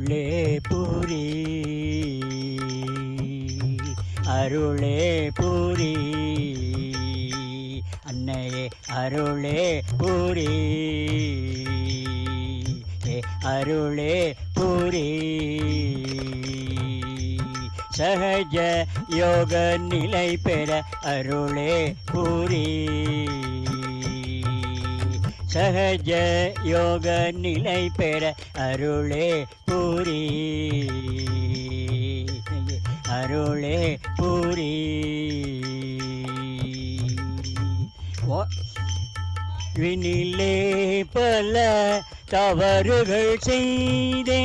அருளே புரி, அருளே புரி, அன்னையே அருளே புரி, அருளே புரி. சகஜ யோக நிலை பெற அருளே புரி, சகஜ யோக நிலை பெற அருளே புரி, அருளே புரி. வினிலே பல தவறுகள் செய்தே,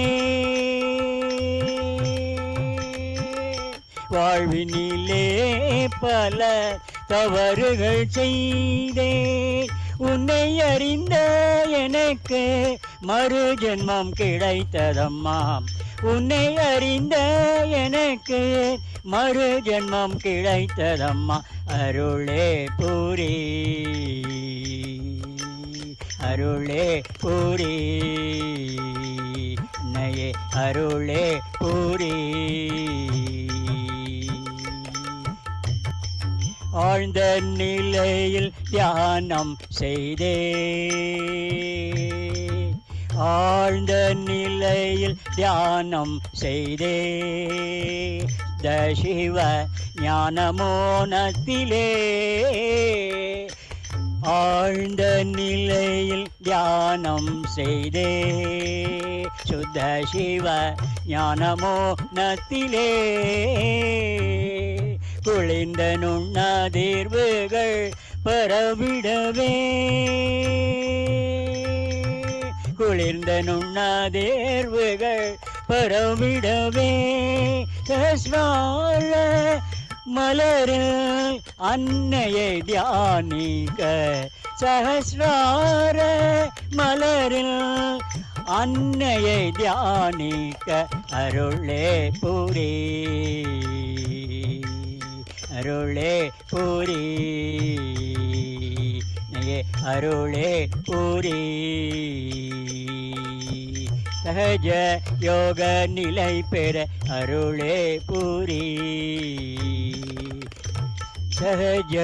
வாழ்வினிலே பல தவறுகள் செய்தே, உன்னை அறிந்த எனக்கு மறு ஜென்மம் கிடைத்ததம்மா, உன்னை அறிந்த எனக்கு மறு ஜென்மம் கிடைத்ததம்மா. அருளே புரி, அருளே புரி, நயே அருளே புரி. ஆழ்ந்த நிலையில் தியானம் செய்தே, ஆழ்ந்த நிலையில் தியானம் செய்தே, சிவ ஞானமோனத்திலே, ஆழ்ந்த நிலையில் தியானம் செய்தே, சுத்த சிவ ஞானமோனத்திலே, குளிர்ந்த நுண்ணதிர்வுகள் பரவிடவே, குளிர்ந்த நுண்ணதிர்வுகள் பரவிடவே, சஸ்வால மலரில் அன்னையை தியானிக்க, சஹஸ்ரார மலரில் அன்னையை தியானிக்க அருளே புரி, அருளே புரி, அருளே புரி. சகஜ யோக நிலை பெற அருளே புரி, சகஜ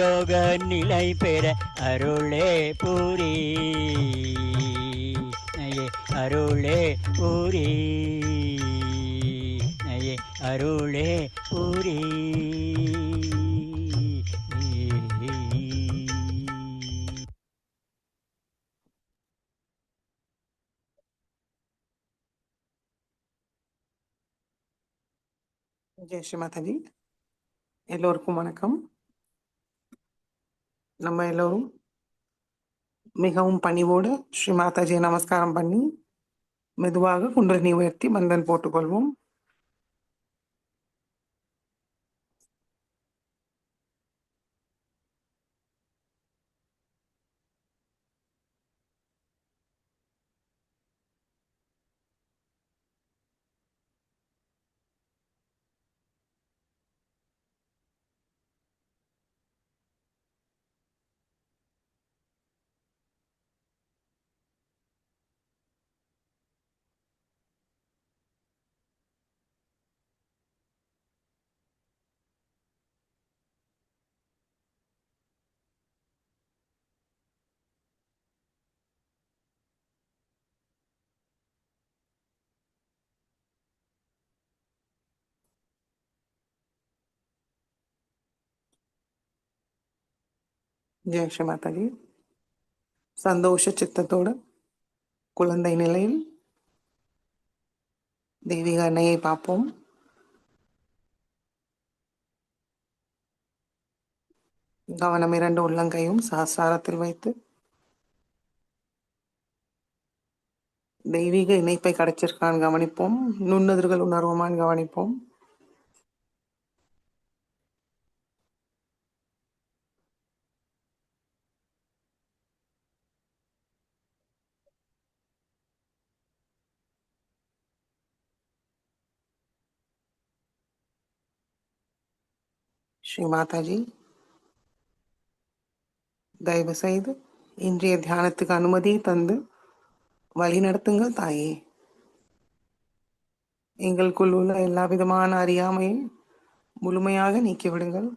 யோக நிலை பெற அருளே புரி, அருளே புரி, அருளே புரி. ஜெய் ஸ்ரீ மாதாஜி. எல்லோருக்கும் வணக்கம். நம்ம எல்லோரும் மிகவும் பணிவோடு ஸ்ரீ மாதாஜியை நமஸ்காரம் பண்ணி மெதுவாக குண்டலினி உயர்த்தி மந்தன் போட்டுக்கொள்வோம். ஜெய் ஸ்ரீ மாதாஜி. சந்தோஷ சித்தத்தோடு குழந்தை நிலையில் தெய்வீக அன்னையை பார்ப்போம். கவனம் இரண்டு உள்ளங்கையும் சஹஸ்ராரத்தில் வைத்து தெய்வீக இணைப்பை கிடைச்சிருக்கான்னு கவனிப்போம். நுண்ணுதிர்கள் உணர்வுமான்னு கவனிப்போம். ஸ்ரீ மாதாஜி, தயவு செய்து இன்றைய தியானத்துக்கு அனுமதி தந்து வழி நடத்துங்கள் தாயே. எங்களுக்குள் உள்ள எல்லா விதமான அறியாமையை முழுமையாக நீக்கிவிடுங்கள்.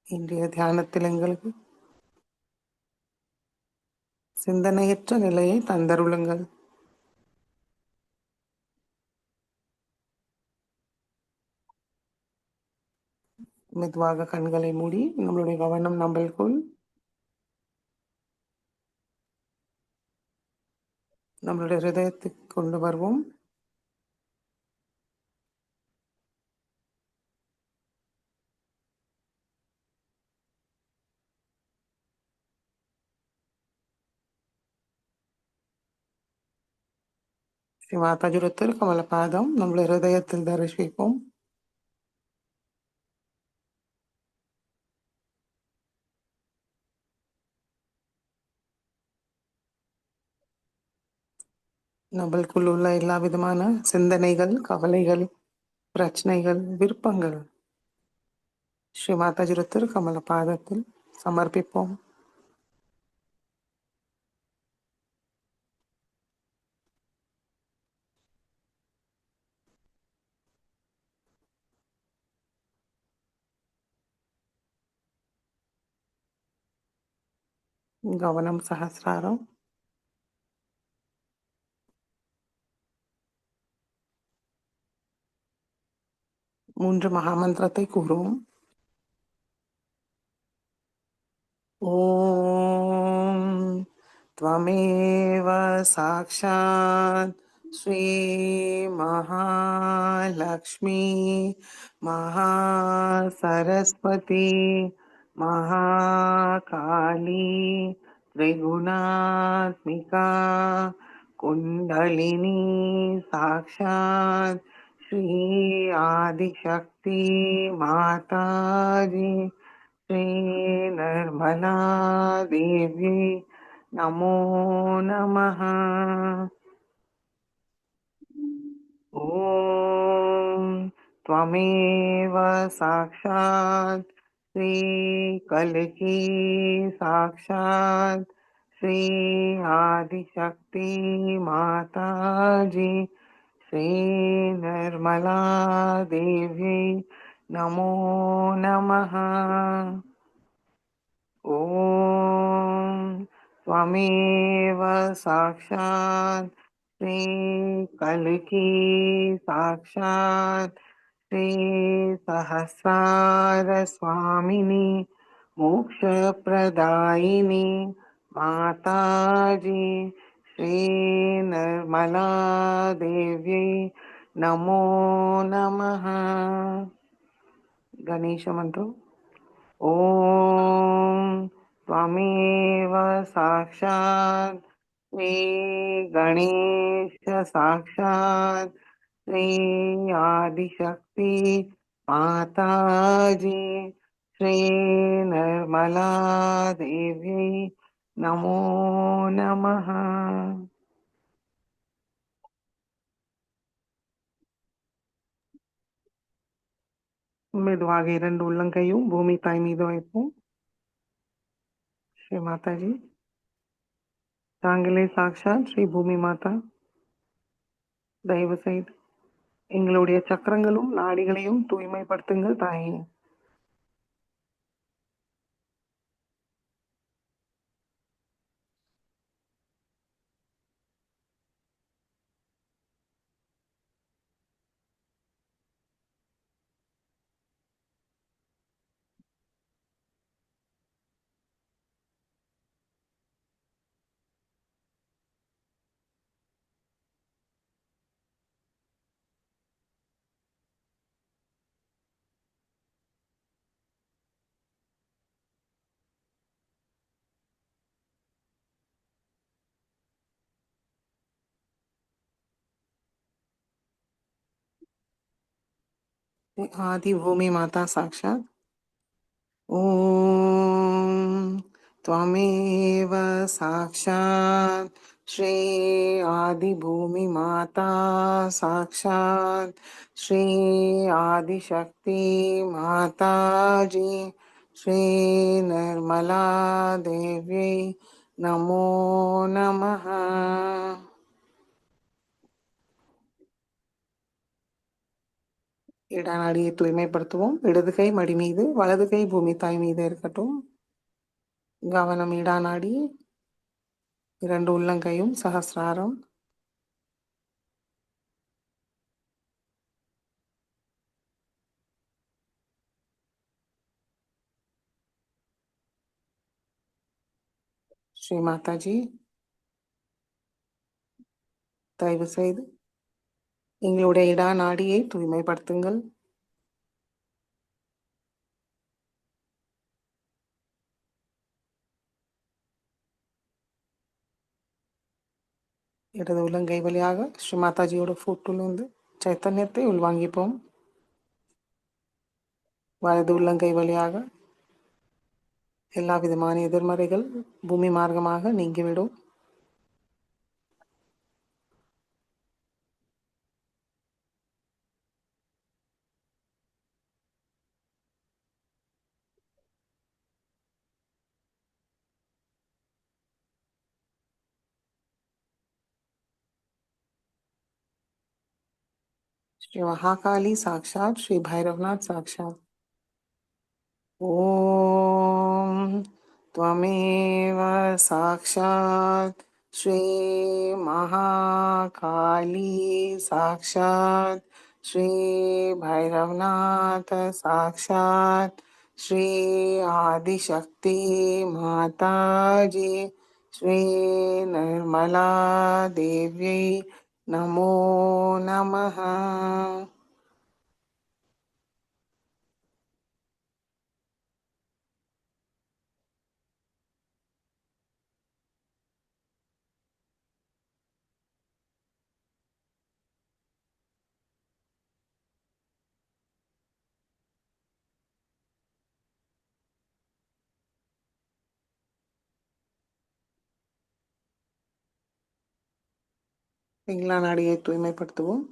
இன்றைய தியானத்தில் எங்களுக்கு சிந்தனையற்ற நிலையை தந்தருளுங்கள். மெதுவாக கண்களை மூடி நம்மளுடைய கவனம் நம்மளுக்குள் நம்மளுடைய ஹிருதயத்துக்கு கொண்டு வருவோம். ஸ்ரீ மாதாஜியோட திருக்கமல பாதம் நம்மளுடைய ஹிருதயத்தில் தரிசிப்போம். நம்மளுக்குள் உள்ள எல்லா விதமான சிந்தனைகள், கவலைகள், பிரச்சனைகள், விருப்பங்கள் ஸ்ரீ மாதாஜியோட திருக்கமல பாதத்தில் சமர்ப்பிப்போம். கவனம் சஹஸ்ராரம். 3 மகாமந்திரத்தை கூறுவோம். ஓம் त्वमेव साक्षात् श्री महालक्ष्मी महासरस्वती महाकाली त्रिगुणात्मिका कुण्डलिनी साक्षात् श्री आदिशक्ति माताजी श्री निर्मला देवी नमो नमः. ॐ त्वमेव साक्षात् श्रीकल्की साक्षात् श्री आदिशक्ति माताजी श्री निर्मला देवी नमो नमः. ॐ त्वमेव साक्षात् श्रीकल्की साक्षात् श्री सहस्रारस्वामिनी मोक्षप्रदायिनी माताजी श्री निर्मला देवी नमो नमः. गणेश मंत्र. ॐ त्वमेव साक्षात् श्री गणेश साक्षात् श्री आदिशक्ति माताजी श्री निर्मला देवी नमो नमः. மெதுவாக 2 உள்ளங்கையும் பூமி தாய் மீது வைப்போம். ஸ்ரீ மாதாஜி, தாங்களே சாக்ஷாத் ஸ்ரீ பூமி மாதா, தயவு செய்து எங்களுடைய சக்கரங்களும் நாடிகளையும் தூய்மைப்படுத்துங்கள் தாயே. आदि भूमि माता साक्षात. ॐ त्वमेव साक्षात् श्री आदिभूमि माता साक्षात् श्री आदिशक्ति माताजी श्री निर्मला देवी नमो नमः. இடநாடியை தூய்மைப்படுத்துவோம். இடது கை மடி மீது, வலது கை பூமி தாய் மீது இருக்கட்டும். கவனம் இடநாடி, 2 உள்ளங்கையும் சஹஸ்ராரம். ஸ்ரீ மாதாஜி, தயவு செய்து எங்களுடைய இடநாடியை தூய்மைப்படுத்துங்கள். இடது உள்ளங்கை வழியாக ஸ்ரீ மாதாஜியோட ஃபோட்டோலேருந்து சைத்தன்யத்தை உள்வாங்கிப்போம். வலது உள்ளங்கை வழியாக எல்லா விதமான எதிர்மறைகள் பூமி மார்க்கமாக நீங்கிவிடும். श्री महाकाली साक्षात, श्री भैरवनाथ साक्षात। ॐ त्वमेव साक्षात् श्री महाकाली साक्षात् श्री भैरवनाथ साक्षात् श्री आदिशक्ति माताजी श्री निर्मला देव्यै नमो नमः। பிங்களா நாடியை தூய்மைப்படுத்துவோம்.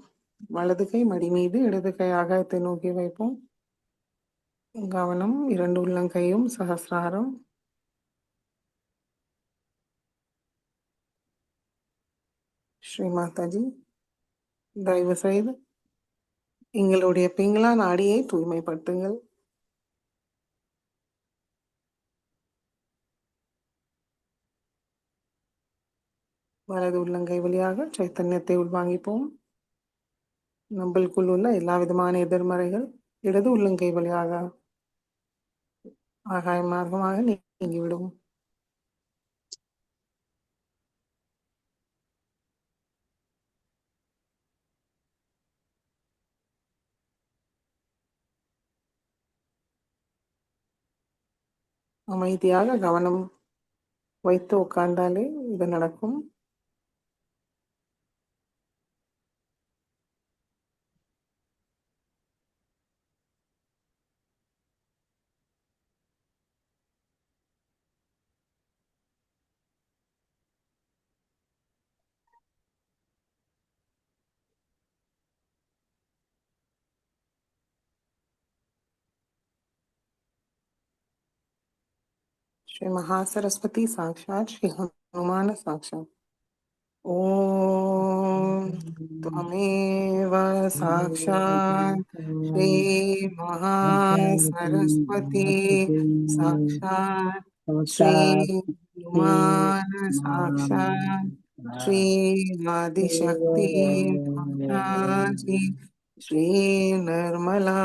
வலது கை மடி மீது, இடது கை ஆகாயத்தை நோக்கி வைப்போம். கவனம் 2 உள்ளங்கையும் சஹஸ்ராரம். ஸ்ரீ மாதாஜி, தயவு செய்து எங்களுடைய பிங்களா நாடியை தூய்மைப்படுத்துங்கள். வலது உள்ளங்கை வழியாக சைத்தன்யத்தை உள்வாங்கிப்போம். நம்மளுக்குள் உள்ள எல்லா விதமான எதிர்மறைகள் இடது உள்ளங்கை வழியாக ஆகாய மார்க்கமாக நீங்கிவிடும். அமைதியாக கவனம் வைத்து உட்கார்ந்தாலே இது நடக்கும். श्री महासरस्वती साक्षात, श्री हनुमान साक्षात। ॐ त्वमेव साक्षात् श्री महासरस्वती साक्षात् श्री हनुमान साक्षात् श्री आदिशक्ति माताजी श्री निर्मला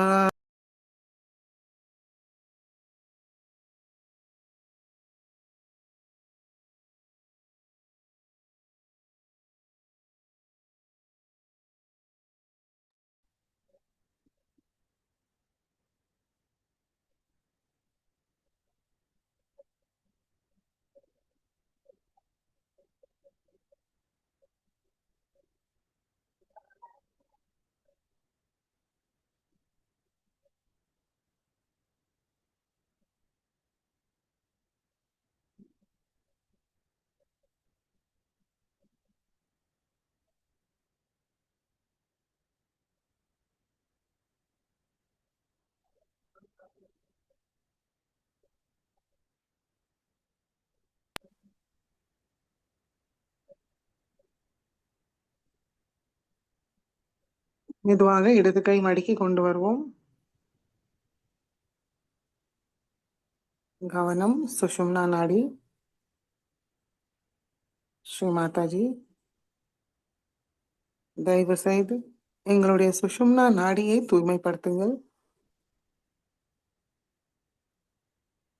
மெதுவாக இடது கை மடக்கி கொண்டு வருவோம். கவனம் சுஷும்னா நாடி. ஸ்ரீ மாதாஜி, தயவு செய்து எங்களுடைய சுஷும்னா நாடியை தூய்மைப்படுத்துங்கள்.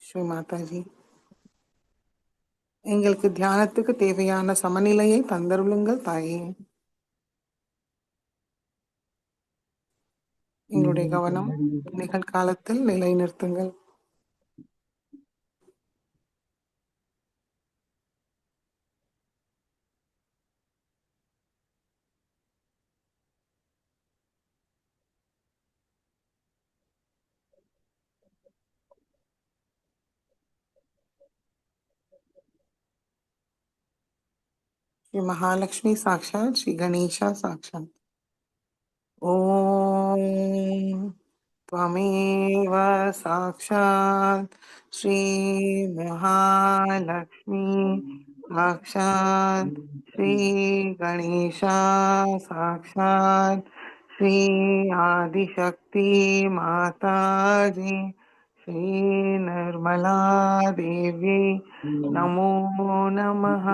ஸ்ரீ மாதாஜி, எங்களுக்கு தியானத்துக்கு தேவையான சமநிலையை தந்தருளுங்கள் தாயே. எங்களுடைய கவனம் நிகழ்காலத்தில் நிலைநிறுத்துங்கள். श्री महालक्ष्मी साक्षात, श्री गणेशा साक्षात. ओम त्वमेव साक्षात् श्री महालक्ष्मी साक्षात् श्री गणेशा साक्षात् श्री आदिशक्ति माताजी श्री निर्मला देवी नमो नमः.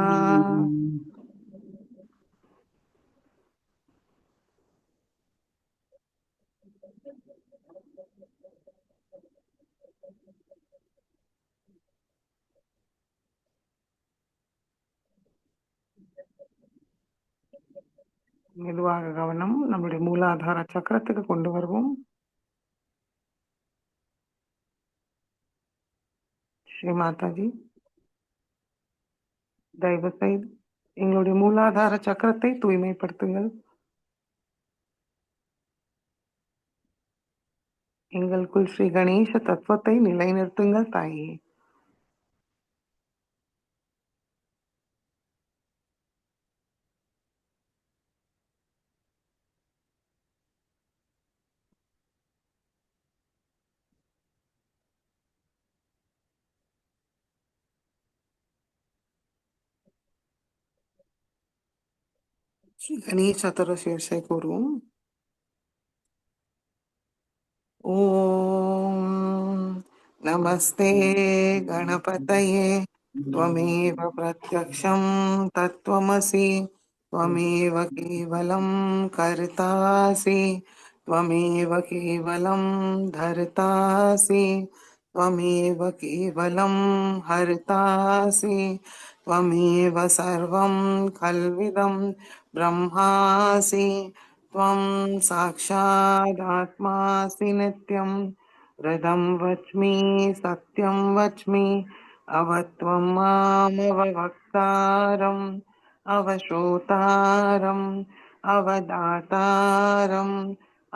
மெதுவாக கவனம் நம்முடைய மூலாதார சக்கரத்துக்கு கொண்டு வருவோம். ஸ்ரீ மாதாஜி, தயவு செய்து எங்களுடைய மூலாதார சக்கரத்தை தூய்மைப்படுத்துங்கள். எங்களுக்குள் ஸ்ரீ கணேச தத்துவத்தை நிலைநிறுத்துங்கள் தாயே. ஸ்ரீ கணேச சதுரசீர்ஷை கூறுவோம். ஓம் நமஸ்தே गणपतये त्वमेव प्रत्यक्षं तत्त्वमसि त्वमेव केवलं कर्तासि त्वमेव केवलं धर्तासि त्वमेव केवलं हर्तासि त्वमेव सर्वं खल्विदं ब्रह्मासि त्वं साक्षादात्मासि नित्यं हृदं वच्मि सत्यं वच्मि अवत्वं मामवक्तारम् अवश्रोतारम् अवदातारम्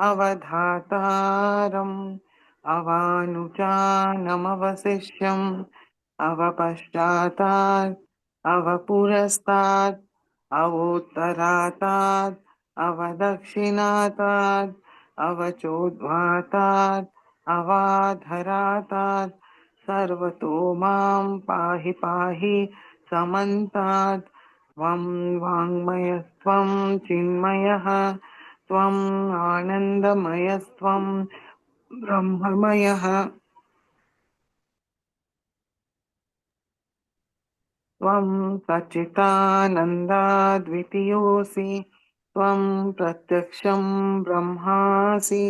अवधातारम् अवानुजानमवशिष्यम् अवपश्चातात् अवपुरस्तात् अवोत्तरातात् अवदक्षिणातात् अवचोद्वातात् अवाधरातात् सर्वतो मां पाहि पाहि समन्तात्. त्वं वाङ्मयस्त्वं चिन्मयः त्वम् आनन्दमयस्त्वं ब्रह्ममयः त्वं सच्चिदानन्दाद्वितीयोऽसि त्वं प्रत्यक्षं ब्रह्मासि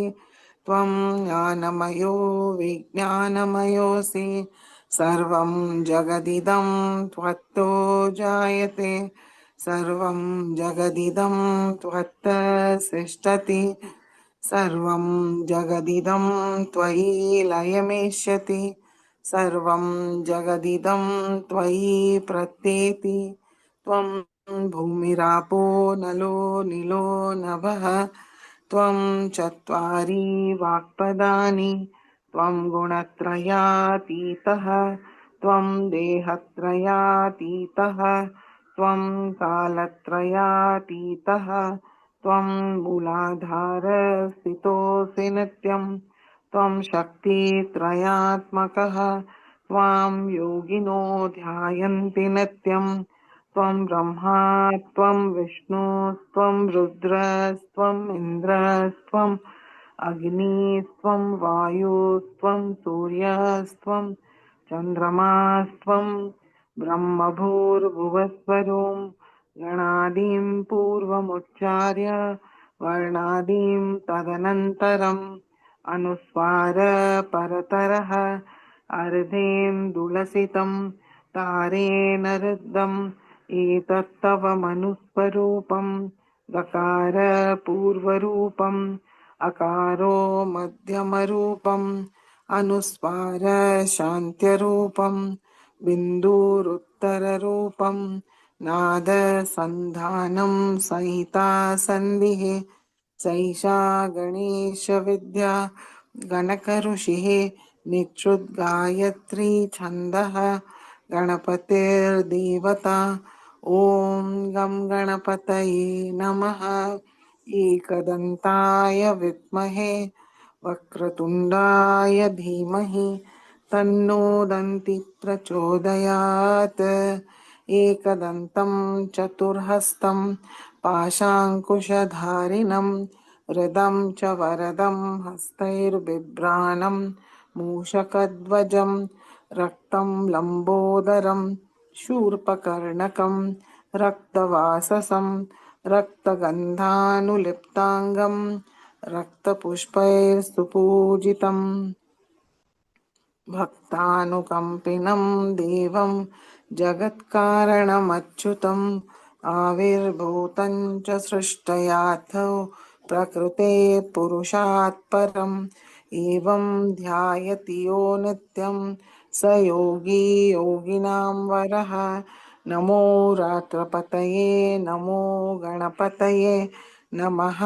त्वं ज्ञानमयो विज्ञानमयोऽसि सर्वं जगदिदं त्वत्तो जायते सर्वं जगदिदं त्वत्त सृष्टति सर्वं जगदिदं त्वयि लयमेष्यति सर्वं जगदिदं त्वयि प्रत्येति त्वं भूमिरापो नलो निलो नभः त्वं चत्वारि वाक्पदानि त्वं गुणत्रयातीतः त्वं देहत्रयातीतः त्वं कालत्रयातीतः त्वं मूलाधारस्थितोऽसि नित्यं त्वं शक्तित्रयात्मकः त्वां योगिनो ध्यायन्ति नित्यं त्वं ब्रह्मा त्वं विष्णुस्त्वं रुद्रस्त्वम् इन्द्रस्त्वम् अग्निस्त्वं वायुस्त्वं सूर्यस्त्वं चन्द्रमास्त्वं ब्रह्मभूर्भुवस्वरों गणादीं पूर्वमुच्चार्य वर्णादीं तदनन्तरम् अनुस्वार परतरः अर्धेन्दुलसितं तारेण रुद्धम् एतत्तव मनुस्वरूपं गकार पूर्वरूपम् अकारो मध्यमरूपम् अनुस्वार शान्त्यरूपम् बिन्दुरुत्तररूपम् नाद सन्धानं संहिता सन्धिः सैषा गणेशविद्या गणकऋषिः निच्छुद्गायत्री छन्दः गणपतिर्देवता ॐ गं गणपतये नमः एकदन्ताय विद्महे वक्रतुण्डाय धीमहि तन्नो दन्ति प्रचोदयात् एकदन्तं चतुर्हस्तं पाशाङ्कुशधारिणं हृदं च वरदं हस्तैर्बिभ्राणं मूषकध्वजं रक्तं लम्बोदरं शूर्पकर्णकं रक्तवाससं रक्तगन्धानुलिप्ताङ्गं रक्तपुष्पैस्तुपूजितम् भक्तानुकम्पिनं देवं जगत्कारणमच्युतम् आविर्भूतं च सृष्टयाथो प्रकृते पुरुषात् परम् एवं ध्यायति यो नित्यं स योगी योगिनां वरः नमो रात्रपतये नमो गणपतये नमः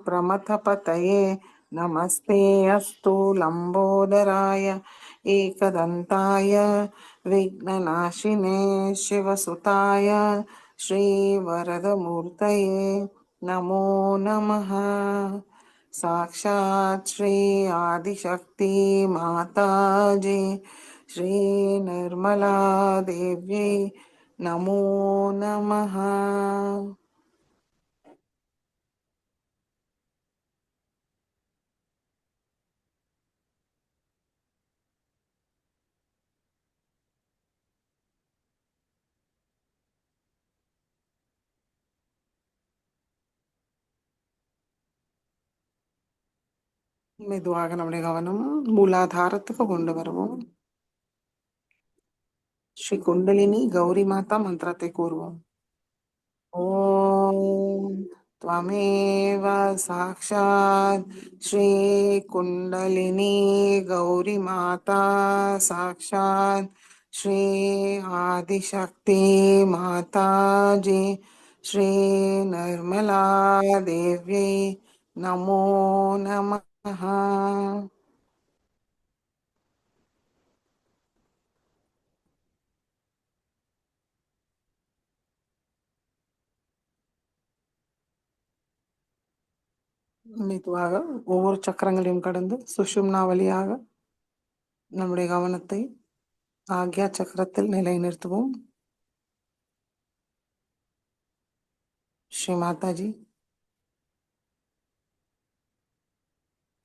प्रमथपतये नमस्ते अस्तु लम्बोदराय एकदन्ताय विघ्ननाशिने शिवसुताय श्रीवरदमूर्तये नमो नमः साक्षात् श्री आदिशक्ति माताजी श्री निर्मला देव्यै नमो नमः। மெதுவாக நம்முடைய கவனம் மூலாதாரத்துக்கு கொண்டு வருவோம். ஸ்ரீ குண்டலினி கௌரி மாதா மந்திரத்தை கூறுவோம். ॐ त्वमेव साक्षात् श्रीकुण्डलिनी गौरीमाता साक्षात् श्री आदिशक्ति माताजी श्री निर्मला देव्यै नमो नमः। மெதுவாக ஒவ்வொரு சக்கரங்களையும் கடந்து சுஷும்னா வழியாக நம்முடைய கவனத்தை ஆக்யா சக்கரத்தில் நிலைநிறுத்துவோம். ஸ்ரீ மாதாஜி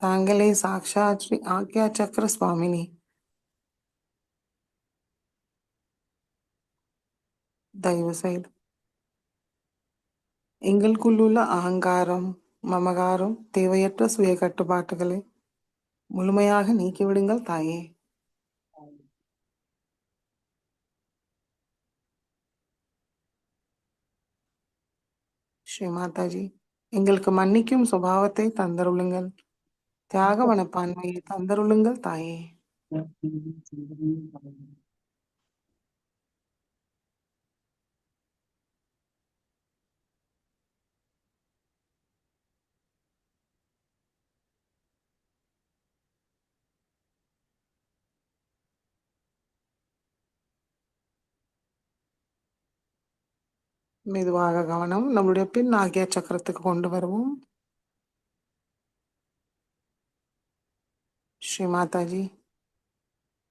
தாங்களே சாக்ஷாத் ஸ்ரீ ஆக்யா சக்கர சுவாமினி. தயவு செய்து எங்களுக்குள்ள அகங்காரம் மமகாரம் தேவையற்ற சுய கட்டுப்பாட்டுகளை முழுமையாக நீக்கிவிடுங்கள் தாயே. ஸ்ரீ மாதாஜி எங்களுக்கு மன்னிக்கும் சுபாவத்தை தந்தருளுங்கள். தியாக மனப்பான்மையை தந்தருளுங்கள் தாயே. மெதுவாக கவனம் நம்முடைய பின் ஆகிய சக்கரத்துக்கு கொண்டு வருவோம். ஸ்ரீ மாதாஜி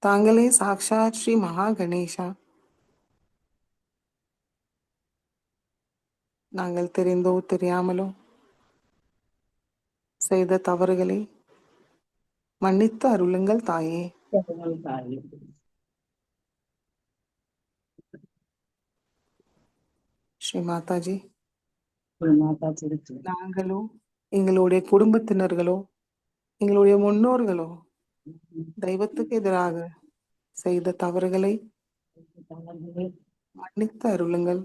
தாங்களே சாக்ஷாத் ஸ்ரீ மகா கணேஷா நாங்கள் தெரிந்தோ தெரியாமலோ செய்த தவறுகளை மன்னித்து அருளுங்கள் தாயே. ஸ்ரீ மாதாஜி, நாங்களோ எங்களுடைய குடும்பத்தினர்களோ எங்களுடைய முன்னோர்களோ தெய்வத்துக்கு எதிராக செய்த தவறுகளை மன்னித்து அருளுங்கள்.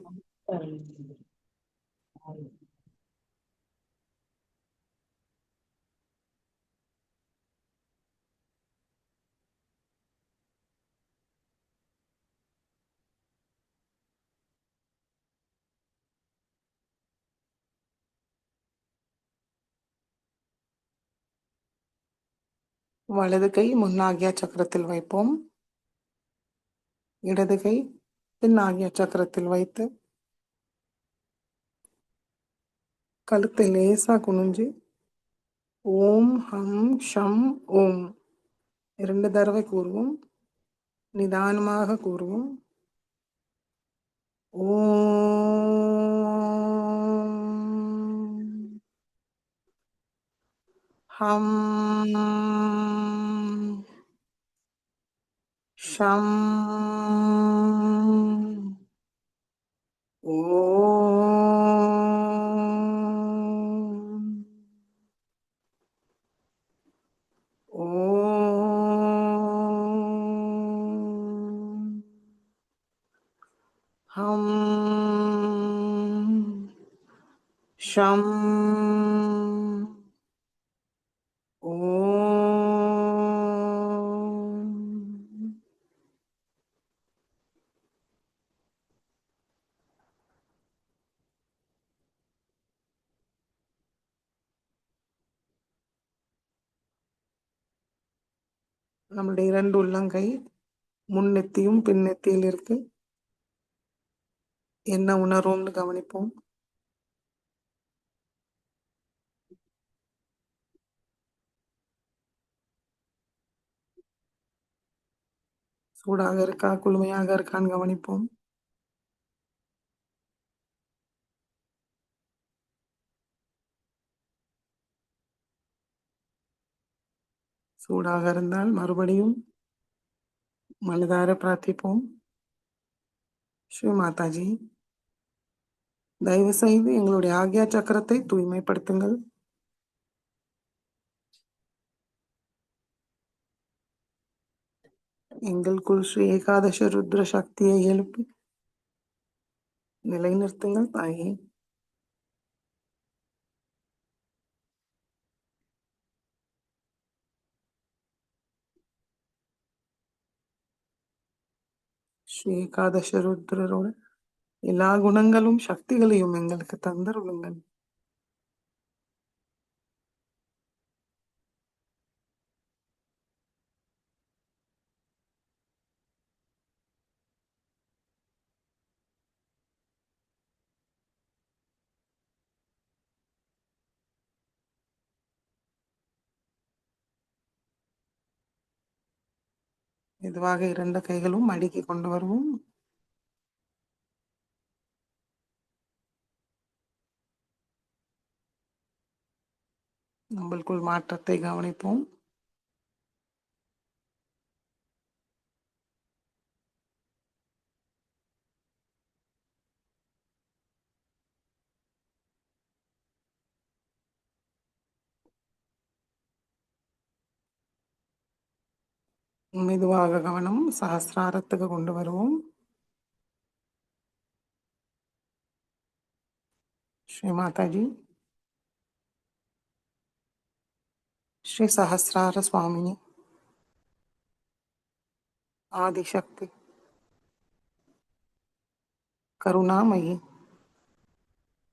வலது கை முன்னாகிய சக்கரத்தில் வைப்போம். இடது கை பின்னாகிய சக்கரத்தில் வைத்து கழுத்தை லேசா குனிஞ்சு ஓம் ஹம் ஷம் ஓம் 2 தடவை கூறுவோம். நிதானமாக கூறுவோம். ஓம் ஹம் ஷம் ஓம் ஓம் ஹம் ஷம் ஓம். நம்முடைய 2 உள்ளங்கை முன்னெத்தியும் பின்னெத்தியில் இருக்கு. என்ன உணர்வோம்னு கவனிப்போம். சூடாக இருக்கா, குளுமையாக இருக்கான்னு கவனிப்போம். சூடாக இருந்தால் மறுபடியும் மனதார பிரார்த்திப்போம். ஸ்ரீ மாதாஜி, தயவு செய்து எங்களுடைய ஆக்யா சக்கரத்தை தூய்மைப்படுத்துங்கள். எங்களுக்குள் ஸ்ரீ ஏகாதச ருத்ர சக்தியை எழுப்பி நிலைநிறுத்துங்கள் தாயே. ஸ்ரீ ஏகாதச ருத்ரரோட எல்லா குணங்களும் சக்திகளையும் எங்களுக்கு தந்தருளுங்கள். மெதுவாக 2 கைகளும் மடிக்கி கொண்டு வருவோம். நம்மளுக்குள் மாற்றத்தை கவனிப்போம். மெதுவாக கவனம் சஹஸ்ராரத்துக்கு கொண்டு வருவோம். ஸ்ரீ மாதாஜி, ஸ்ரீ சஹஸ்ரார சுவாமினி, ஆதிசக்தி, करुणामयी,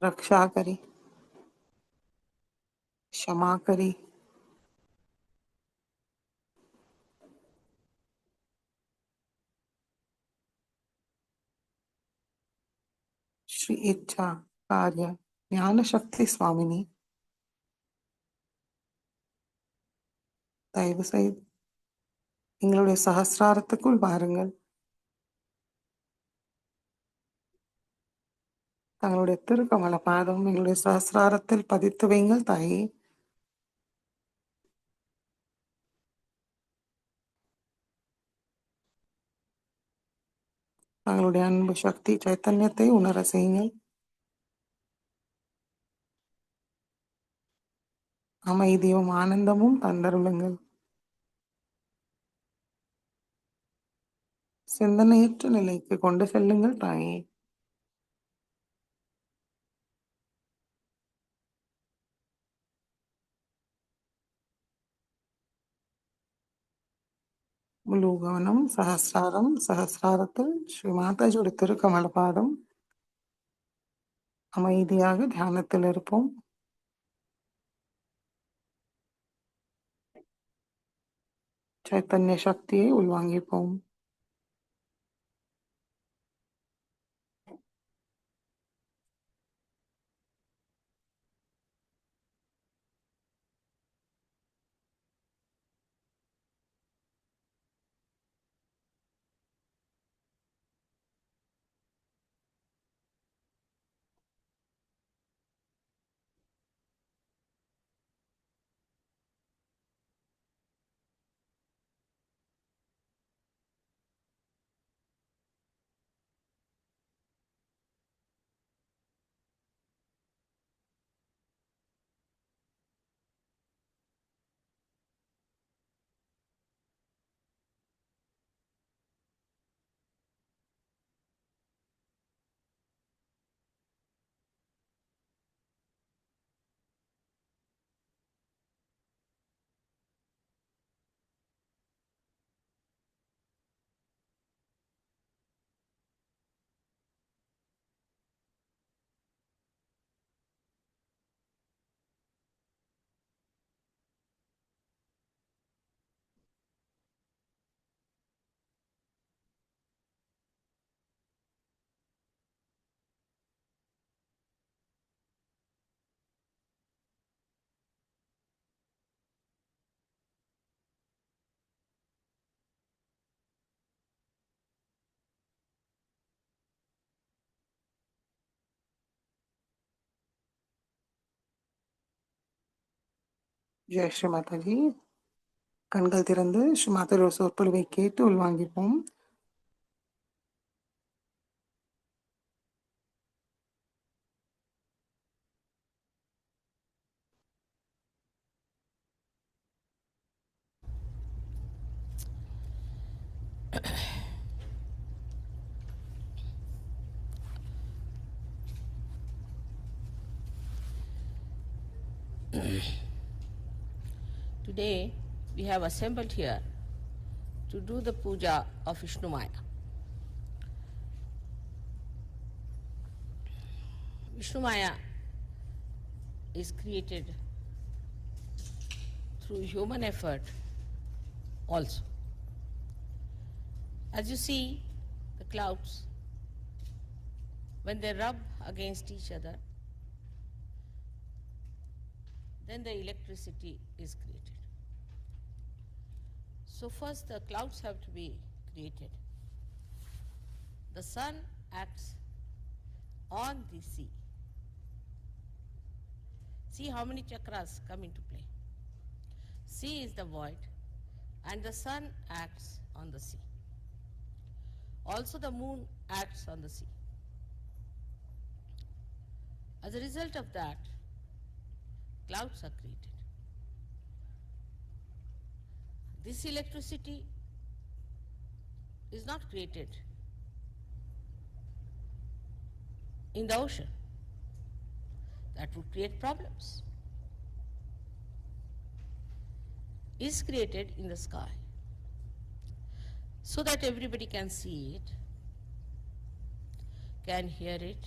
रक्षा करी, क्षमा करी, श्री इच्छा कार्य ஞான சக்தி சுவாமினி, தயவு செய்து எங்களுடைய சஹஸ்ராரத்துக்குள் வாருங்கள். தங்களுடைய திருக்கமல பாதம் எங்களுடைய சஹஸ்ராரத்தில் பதித்து வைங்கள் தாயே. தங்களுடைய அன்பு சக்தி சைத்தன்யத்தை உணர செய்யுங்கள். அமைதியும் ஆனந்தமும் தந்தருளுங்கள். சிந்தனையற்ற நிலைக்கு கொண்டு செல்லுங்கள் தாயே. முழு கவனம் சஹஸ்ராரம். சஹஸ்ராரத்தில் ஸ்ரீ மாதாஜியோட திருக்கமல பாதம். அமைதியாக தியானத்தில் இருப்போம். சைத்தன்ய சக்தியை உள்வாங்கிப்போம். ஜெய் ஸ்ரீ மாதாஜி. கண்கள் திறந்து ஸ்ரீ மாதாஜியோட சொற்பொழிவை கேட்டு உள்வாங்கிப்போம். Today we have assembled here to do the puja of Vishnu Maya. Vishnu Maya is created through human effort also. As you see, the clouds, when they rub against each other, then the electricity is created. So first the clouds have to be created. The sun acts on the sea. See how many chakras come into play. Sea is the void and the sun acts on the sea. Also the moon acts on the sea. As a result of that, clouds are created. This electricity is not created in the ocean. That would create problems. Is created in the sky so that everybody can see it, can hear it.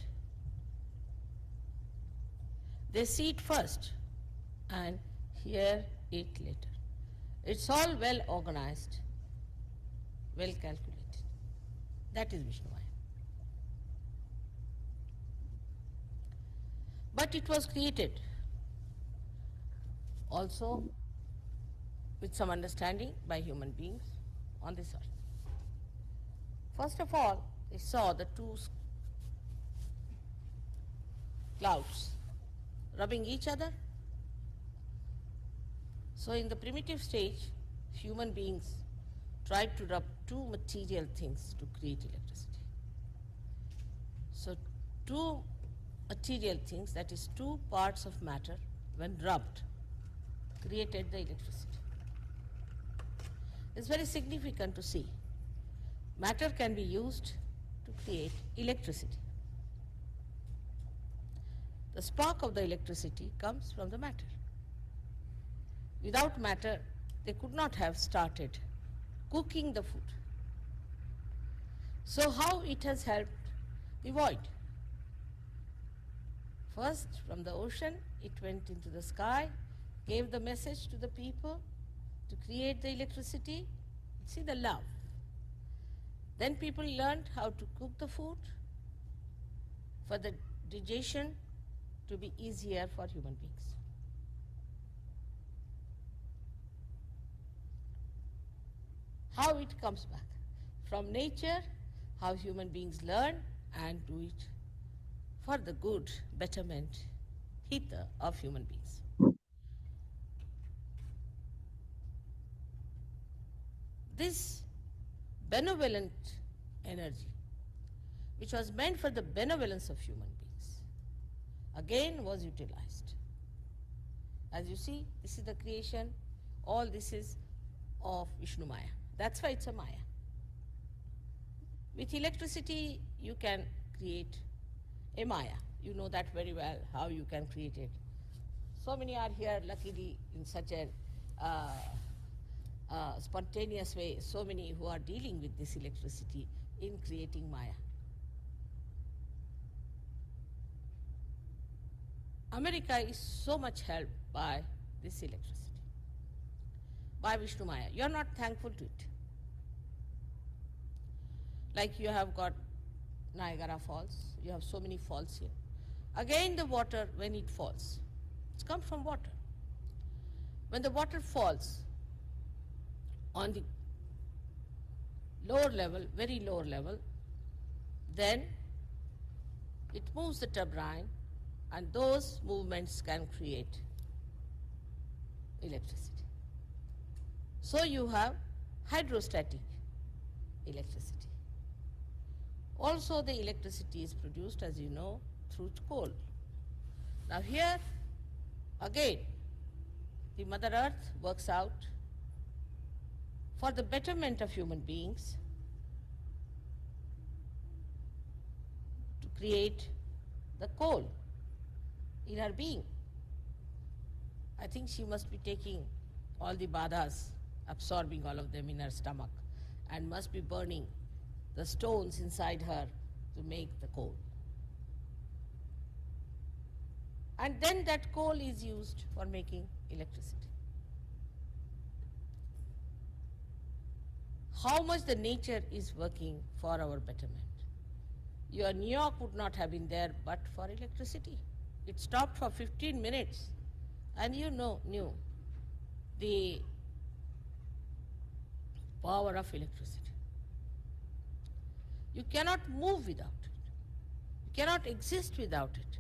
They see it first and hear it later. It's all well organized, well calculated. That is Vishnu Maya. But it was created also with some understanding by human beings on this earth. First of all, they saw the two clouds rubbing each other. So in the primitive stage, human beings tried to rub two material things to create electricity. So two material things, that is two parts of matter, when rubbed, created the electricity. It's very significant to see. Matter can be used to create electricity. The spark of the electricity comes from the matter. Without matter, they could not have started cooking the food. So how it has helped the void? First, from the ocean, it went into the sky, gave the message to the people to create the electricity. See the love. Then people learned how to cook the food for the digestion to be easier for human beings. How it comes back? From nature, how human beings learn and do it for the good betterment, hither of human beings. This benevolent energy, which was meant for the benevolence of human beings, again was utilized. As you see, this is the creation, all this is of Vishnu Maya. That's why it's a Maya. With electricity, you can create a Maya. You know that very well, how you can create it. So many are here, luckily, in such a spontaneous way, so many who are dealing with this electricity in creating Maya. America is so much helped by this electricity, by Vishnu Maya. You are not thankful to it. Like you have got Niagara Falls, you have so many falls here. Again the water, when it falls, it comes from water. When the water falls on the lower level, very lower level, then it moves the turbine, and those movements can create electricity. So you have hydrostatic electricity. Also the electricity is produced, as you know, through coal. Now here, again, the Mother Earth works out for the betterment of human beings to create the coal in her being. I think she must be taking all the badhas, absorbing all of them in her stomach, and must be burning the stones inside her to make the coal. And then that coal is used for making electricity. How much the nature is working for our betterment. Your New York would not have been there but for electricity. It stopped for 15 minutes, and you knew the power of electricity. You cannot move without it. You cannot exist without it.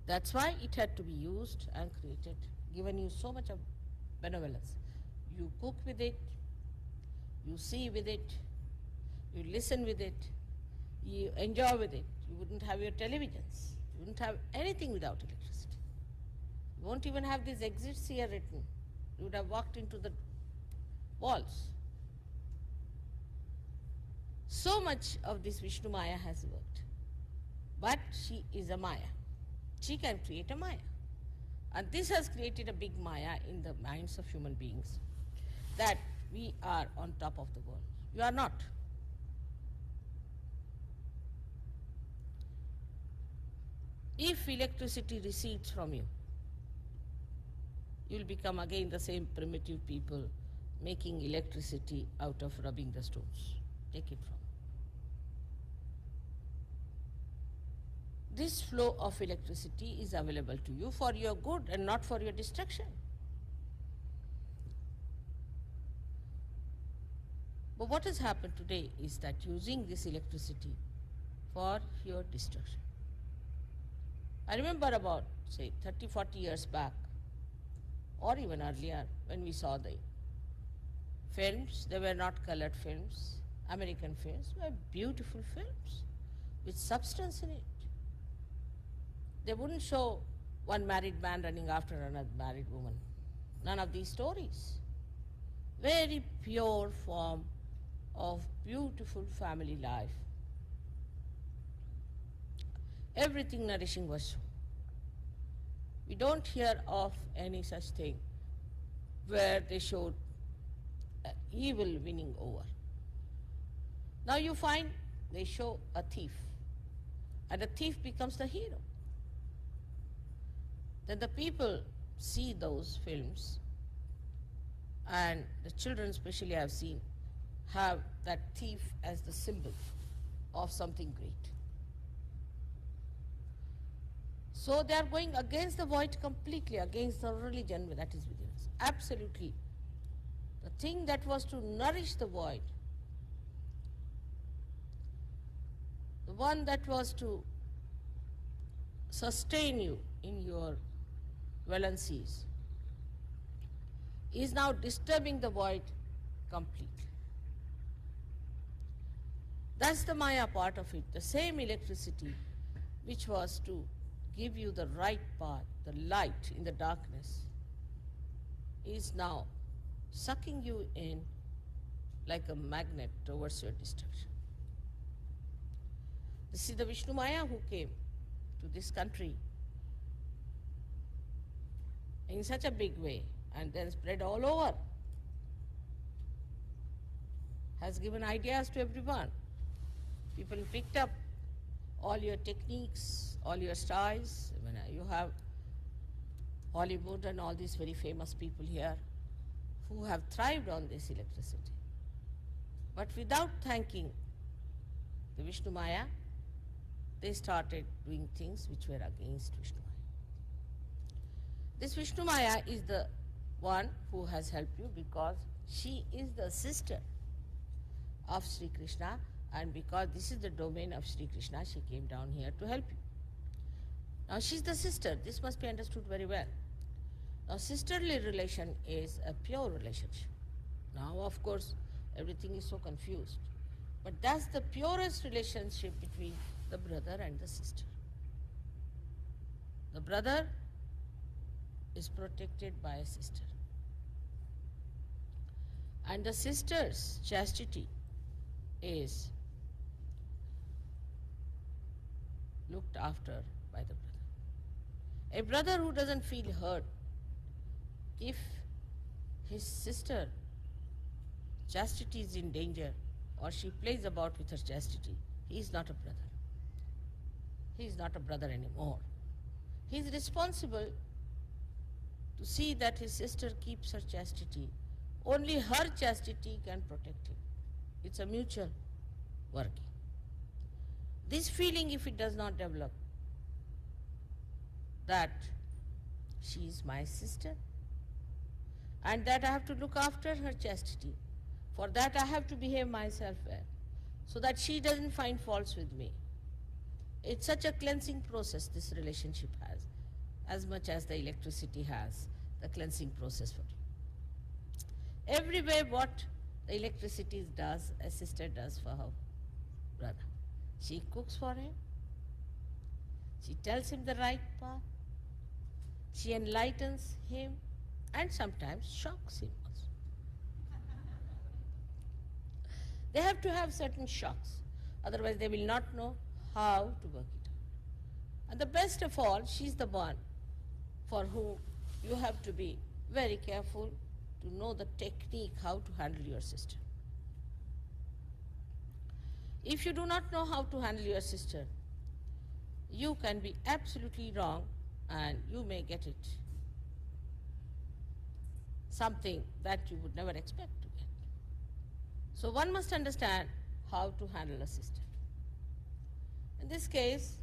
That's why it had to be used and created, given you so much of benevolence. You cook with it, you see with it, you listen with it, you enjoy with it. You wouldn't have your televisions. You wouldn't have anything without electricity. You won't even have these exits here written. You would have walked into the walls. So much of this Vishnu Maya has worked. But she is a Maya. She can create a Maya. And this has created a big Maya in the minds of human beings, that we are on top of the world. You are not. If electricity recedes from you, you will become again the same primitive people making electricity out of rubbing the stones. Take it from. This flow of electricity is available to you for your good and not for your destruction. But what has happened today is that using this electricity for your destruction. I remember about, say, 30, 40 years back, or even earlier, when we saw the films, they were not colored films, American films, were beautiful films with substance in it. They wouldn't show one married man running after another married woman. None of these stories. Very pure form of beautiful family life. Everything nourishing was shown. We don't hear of any such thing where they showed evil winning over. Now you find they show a thief, and the thief becomes the hero. Then the people see those films, and the children especially I've seen have that thief as the symbol of something great. So they are going against the void completely, against the religion that is within us. Absolutely. The thing that was to nourish the void, the one that was to sustain you in your valencies, is now disturbing the void completely. That's the Maya part of it. The same electricity which was to give you the right path, the light in the darkness, is now sucking you in like a magnet towards your destruction. This is the Vishnu Maya who came to this country in such a big way and then spread all over, has given ideas to everyone. People picked up all your techniques, all your styles. You have Hollywood and all these very famous people here who have thrived on this electricity. But without thanking the Vishnu Maya, they started doing things which were against Vishnu Maya. This Vishnu Maya is the one who has helped you because she is the sister of Sri Krishna, and because this is the domain of Sri Krishna, she came down here to help you. Now she's the sister. This must be understood very well. Now sisterly relation is a pure relationship. Now of course everything is so confused. But that's the purest relationship between the brother and the sister. The brother is protected by a sister. And the sister's chastity is looked after by the brother. A brother who doesn't feel hurt if his sister chastity is in danger or she plays about with her chastity, he is not a brother. He is not a brother anymore. He is responsible to see that his sister keeps her chastity. Only her chastity can protect him. It's a mutual working. This feeling, if it does not develop, that she is my sister and that I have to look after her chastity, for that I have to behave myself well, so that she doesn't find faults with me. It's such a cleansing process this relationship has, as much as the electricity has the cleansing process for you. Everywhere what the electricity does, a sister does for her brother. She cooks for him, she tells him the right path, she enlightens him, and sometimes shocks him also. They have to have certain shocks, otherwise they will not know how to work it out. And the best of all, she's the one for whom you have to be very careful to know the technique how to handle your sister. If you do not know how to handle your sister, you can be absolutely wrong and you may get it something that you would never expect to get. So one must understand how to handle a sister. In this case,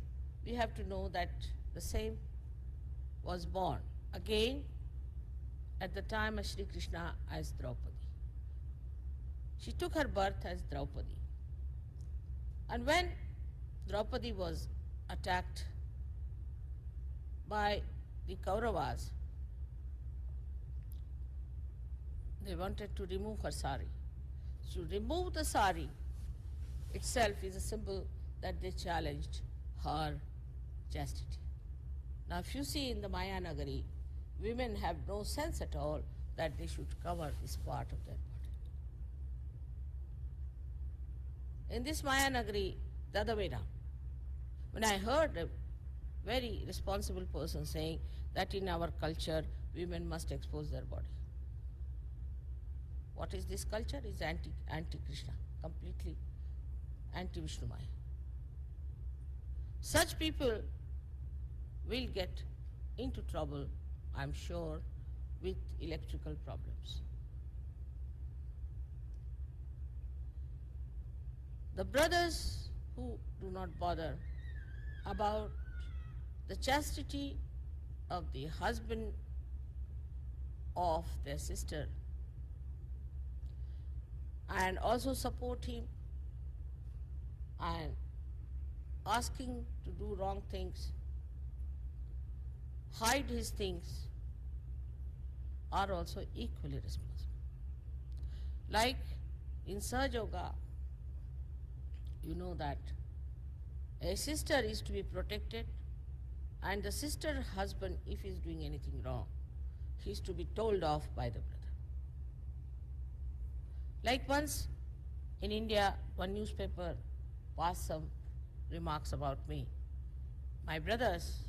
we have to know that the same was born again at the time of Sri Krishna as Draupadi. She took her birth as Draupadi. And when Draupadi was attacked by the Kauravas. They wanted to remove her sari. To remove the sari itself is a symbol that they challenged her chastity. Now, if you see in the Maya Nagari, women have no sense at all that they should cover this part of their body. In this Maya Nagari, the other way round. When I heard a very responsible person saying that in our culture, women must expose their body. What is this culture? It's anti-Krishna, completely anti-Vishnu Maya. Such people will get into trouble, I'm sure, with electrical problems. The brothers who do not bother about the chastity of the husband of their sister and also support him and asking to do wrong things, hide his things, are also equally responsible. Like in Sahaja Yoga, you know that a sister is to be protected, and the sister husband, if he is doing anything wrong, he is to be told off by the brother. Like once in India, one newspaper passed some remarks about me. My brothers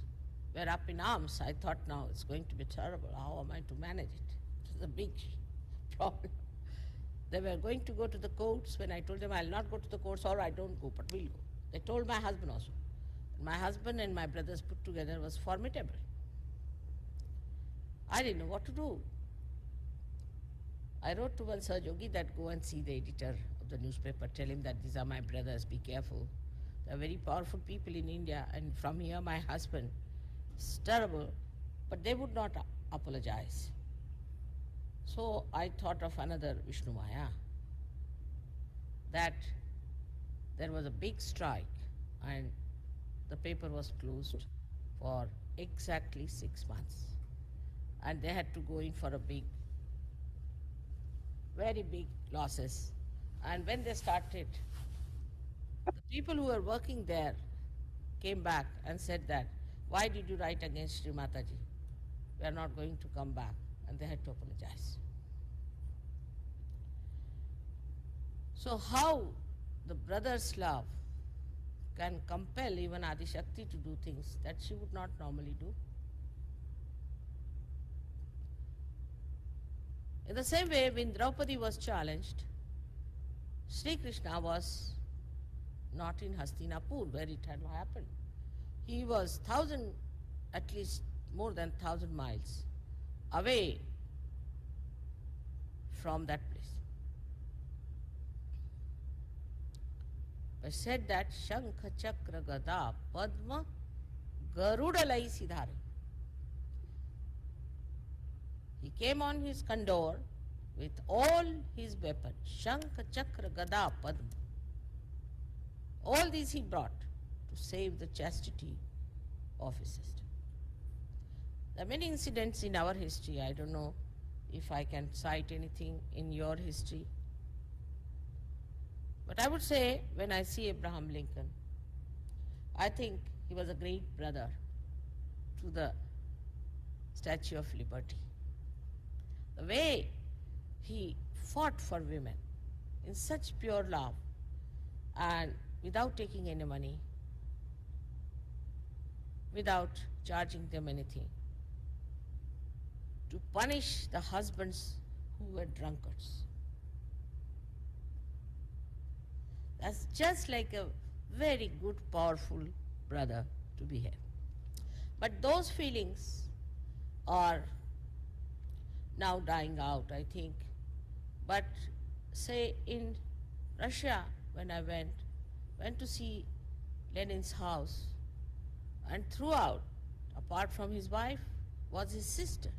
were up in arms. I thought, now it's going to be terrible. How am I to manage it? It's a big problem. They were going to go to the courts. When I told them I'll not go to the courts, or I don't go, but we'll go. They told my husband also. My husband and my brothers put together was formidable. I didn't know what to do. I wrote to one Sahajogi that go and see the editor of the newspaper, tell him that these are my brothers, be careful. They are very powerful people in India, and from here my husband, it's terrible, but they would not apologize. So I thought of another Vishnu Maya, that there was a big strike and the paper was closed for exactly 6 months. And they had to go in for a big, very big losses. And when they started, the people who were working there came back and said that, why did you write against Sri Mataji? We are not going to come back. And they had to apologize. So how the brother's love can compel even Adi Shakti to do things that she would not normally do? In the same way, when Draupadi was challenged, Sri Krishna was not in Hastinapur where it had happened. He was at least more than 1,000 miles away from that place. I said that Shankha Chakra Gada Padma Garudalai Siddhare. He came on his condor with all his weapons, Shankha Chakra Gada Padma. All these he brought to save the chastity of his sister. There are many incidents in our history. I don't know if I can cite anything in your history. But I would say, when I see Abraham Lincoln, I think he was a great brother to the Statue of Liberty. The way he fought for women in such pure love and without taking any money, without charging them anything, to punish the husbands who were drunkards. That's just like a very good, powerful brother to be here. But those feelings are now dying out, I think. But say in Russia, when I went to see Lenin's house, and throughout, apart from his wife, was his sister,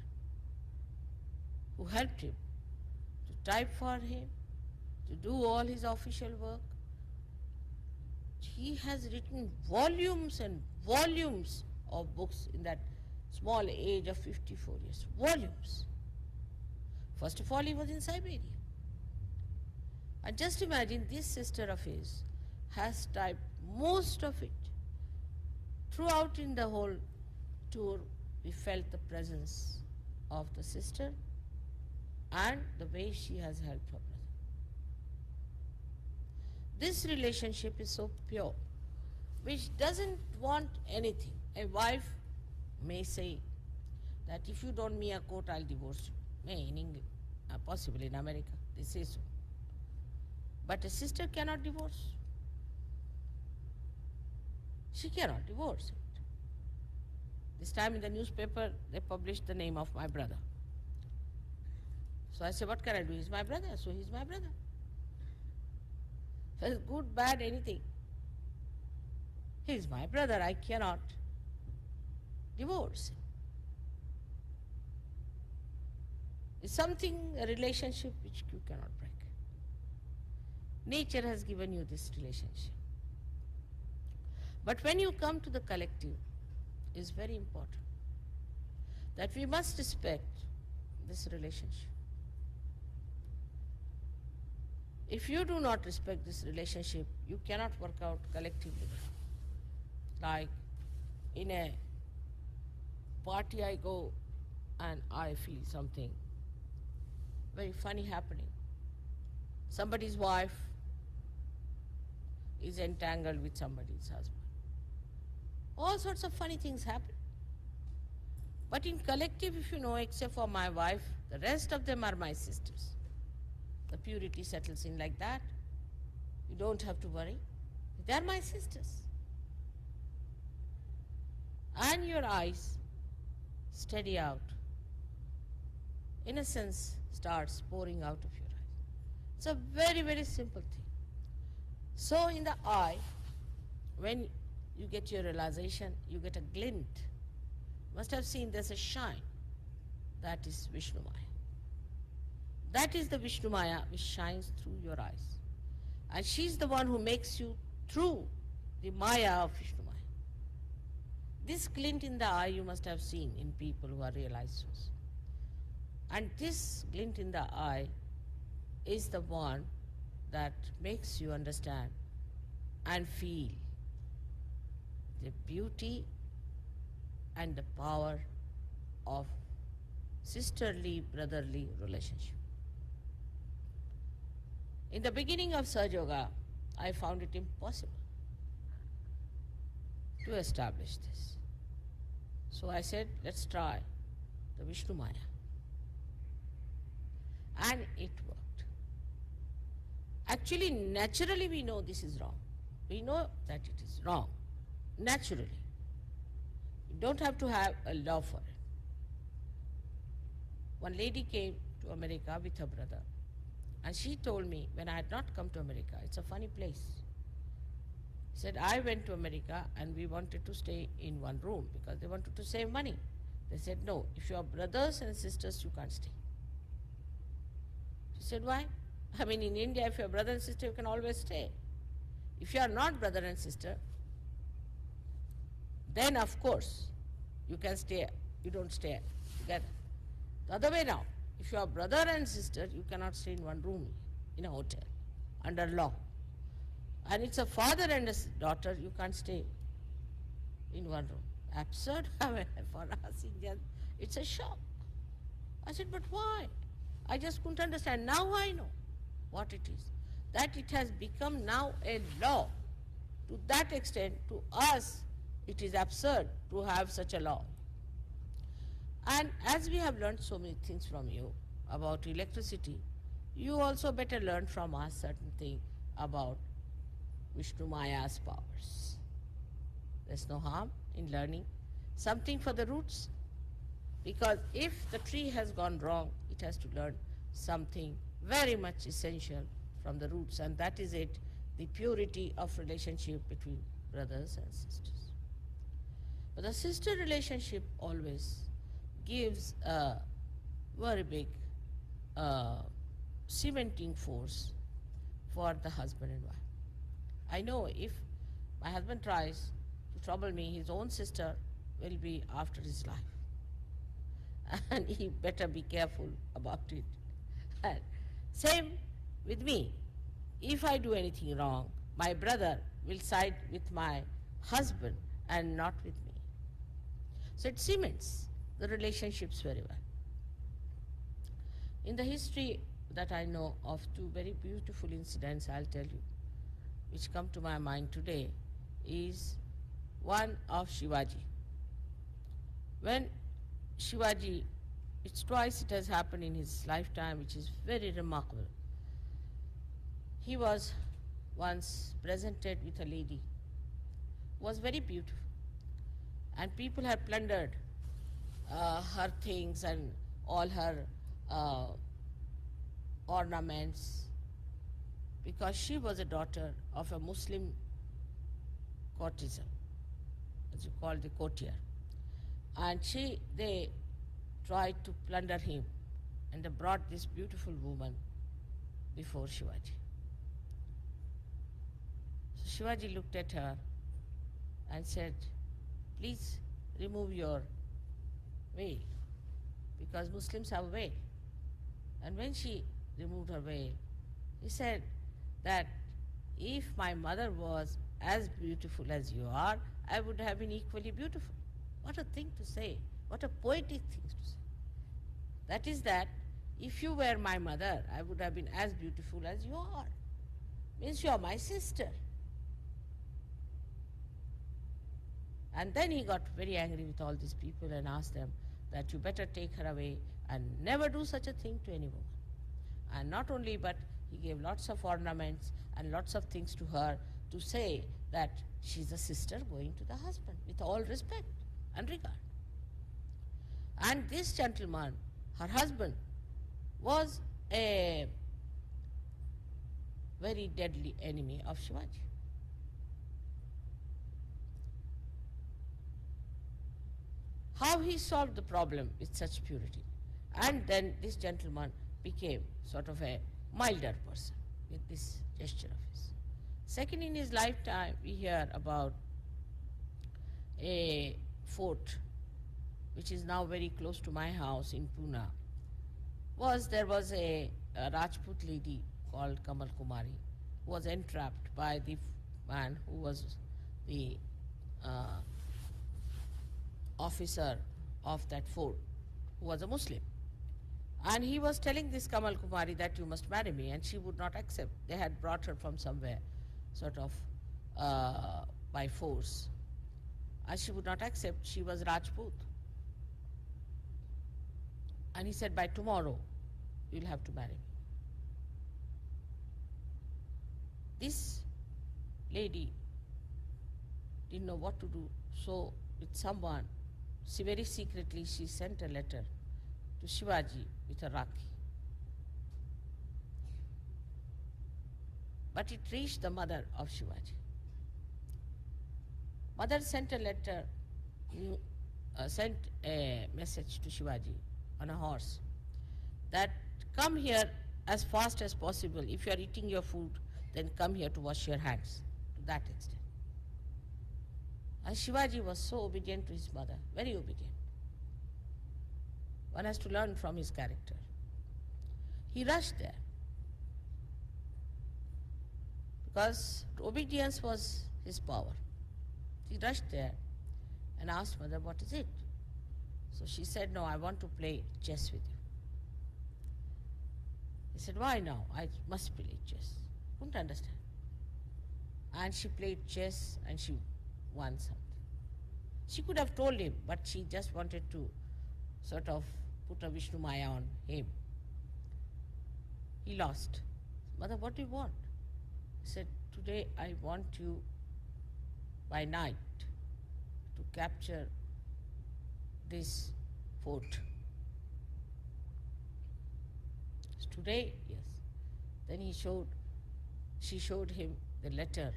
who helped him to type for him, to do all his official work. He has written volumes and volumes of books in that small age of 54 years. Volumes. First of all, he was in Siberia. And just imagine this sister of his has typed most of it. Throughout in the whole tour, we felt the presence of the sister and the way she has helped her brother. This relationship is so pure, which doesn't want anything. A wife may say that if you don't me a court, I'll divorce you. May in England, possibly in America, they say so. But a sister cannot divorce. She cannot divorce it. This time in the newspaper, they published the name of my brother. So I said, what can I do? He's my brother, so he's my brother. So it's good, bad, anything. He's my brother, I cannot divorce him. It's something, a relationship which you cannot break. Nature has given you this relationship. But when you come to the collective, it's very important that we must respect this relationship. If you do not respect this relationship, you cannot work out collectively. Like in a party I go and I feel something very funny happening. Somebody's wife is entangled with somebody's husband. All sorts of funny things happen. But in collective, if you know, except for my wife, the rest of them are my sisters. The purity settles in like that. You don't have to worry. They are my sisters. And your eyes steady out. Innocence starts pouring out of your eyes. It's a very, very simple thing. So in the eye, when you get your realization, you get a glint. Must have seen there's a shine. That is Vishnu Maya. That is the Vishnu Maya which shines through your eyes. And she's the one who makes you through the Maya of Vishnu Maya. This glint in the eye you must have seen in people who are realized souls. And this glint in the eye is the one that makes you understand and feel the beauty and the power of sisterly, brotherly relationship. In the beginning of Sahaja Yoga, I found it impossible to establish this. So I said, let's try the Vishnu Maya. And it worked. Actually, naturally we know this is wrong. We know that it is wrong. Naturally. You don't have to have a law for it. One lady came to America with her brother, and she told me, when I had not come to America, it's a funny place. She said, I went to America and we wanted to stay in one room because they wanted to save money. They said, no, if you are brothers and sisters, you can't stay. She said, why? I mean, in India, if you are brother and sister, you can always stay. If you are not brother and sister, then of course, you can stay, you don't stay together. The other way now, if you are brother and sister, you cannot stay in one room in a hotel, under law. And it's a father and a daughter, you can't stay in one room. Absurd. I mean, for us Indians, it's a shock. I said, but why? I just couldn't understand. Now I know what it is. That it has become now a law. To that extent, to us, it is absurd to have such a law. And as we have learned so many things from you about electricity, you also better learn from us certain thing about Vishnu Maya's powers. There's no harm in learning something for the roots, because if the tree has gone wrong, it has to learn something very much essential from the roots, and that is it, the purity of relationship between brothers and sisters. But the sister relationship always gives a very big cementing force for the husband and wife. I know if my husband tries to trouble me, his own sister will be after his life. and he better be careful about it. And same with me. If I do anything wrong, my brother will side with my husband and not with me. So it cements the relationships very well. In the history that I know of, two very beautiful incidents I'll tell you, which come to my mind today, is one of Shivaji. When Shivaji, it's twice it has happened in his lifetime, which is very remarkable. He was once presented with a lady who was very beautiful, and people had plundered her things and all her ornaments, because she was a daughter of a Muslim courtesan, as you call the courtier. And they tried to plunder him, and they brought this beautiful woman before Shivaji. So Shivaji looked at her and said, please remove your veil, because Muslims have a veil. And when she removed her veil, he said that if my mother was as beautiful as you are, I would have been equally beautiful. What a thing to say, what a poetic thing to say. That is that if you were my mother, I would have been as beautiful as you are. Means you are my sister. And then he got very angry with all these people and asked them that you better take her away and never do such a thing to any woman. And not only, but he gave lots of ornaments and lots of things to her to say that she's a sister going to the husband with all respect and regard. And this gentleman, her husband, was a very deadly enemy of Shivaji. How he solved the problem with such purity. And then this gentleman became sort of a milder person with this gesture of his. Second, in his lifetime, we hear about a fort which is now very close to my house in Pune. There was a Rajput lady called Kamal Kumari who was entrapped by the man who was the officer of that fort, who was a Muslim. And he was telling this Kamal Kumari that you must marry me, and she would not accept. They had brought her from somewhere, sort of by force. And she would not accept. She was Rajput. And he said, by tomorrow, you'll have to marry me. This lady didn't know what to do, so with someone, very secretly she sent a letter to Shivaji with a Rakhi. But it reached the mother of Shivaji. Mother sent a letter, sent a message to Shivaji on a horse that come here as fast as possible. If you are eating your food, then come here to wash your hands, to that extent. And Shivaji was so obedient to his mother, very obedient. One has to learn from his character. He rushed there because obedience was his power. He rushed there and asked mother, what is it? So she said, no, I want to play chess with you. He said, why now? I must play chess. Couldn't understand. And she played chess and she won something. She could have told him, but she just wanted to sort of put a Vishnu Maya on him. He lost. Mother, what do you want? He said, today I want you by night to capture this fort. Today, yes. Then she showed him the letter